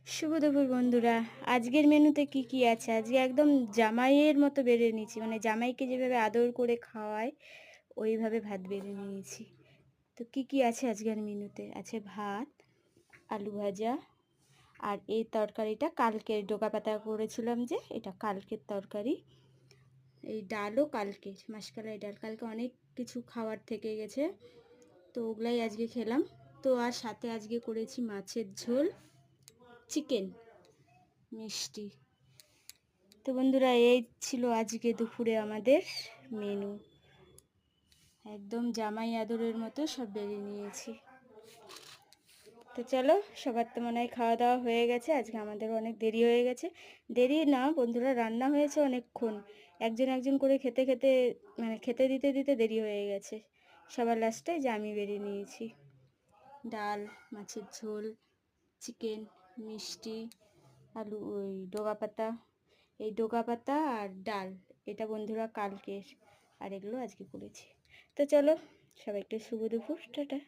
শুভ দুপুর বন্ধুরা। আজকের মেনুতে কি কি আছে? আজকে একদম জামাইয়ের মতো বেড়ে নিয়েছি, মানে জামাইকে যেভাবে আদর করে খাওয়ায় ওইভাবে ভাত বেড়ে নিয়েছি। তো কি কি আছে আজকের মেনুতে? আছে ভাত, আলু ভাজা, আর এই তরকারিটা কালকের ডোকা পাতা করেছিলাম, যে এটা কালকের তরকারি। এই ডালও কালকের, মাসকালাই ডাল। কালকে অনেক কিছু খাবার থেকে গেছে, তো ওগুলাই আজকে খেলাম। তো আর সাথে আজকে করেছি মাছের ঝোল, চিকেন, মিষ্টি। তো বন্ধুরা, এই ছিল আজকে দুপুরে আমাদের মেনু। একদম জামাই আদরের মতো সব বেড়ে নিয়েছি। তো চলো, সবার তো মনে হয় খাওয়া দাওয়া হয়ে গেছে। আজকে আমাদের অনেক দেরি হয়ে গেছে। দেরি না বন্ধুরা, রান্না হয়েছে অনেকক্ষণ। একজন একজন করে খেতে খেতে, মানে খেতে দিতে দিতে দেরি হয়ে গেছে। সবার লাস্টে যে আমি বেড়ে নিয়েছি ডাল, মাছের ঝোল, চিকেন, মিষ্টি, আলু, ওই ডোকা পাতা। এই ডোকা পাতা আর ডাল, এটা বন্ধুরা কালকের, আর এগুলো আজকে করেছি। তো চলো, সবাইকে শুভ দুপুর, টাটা।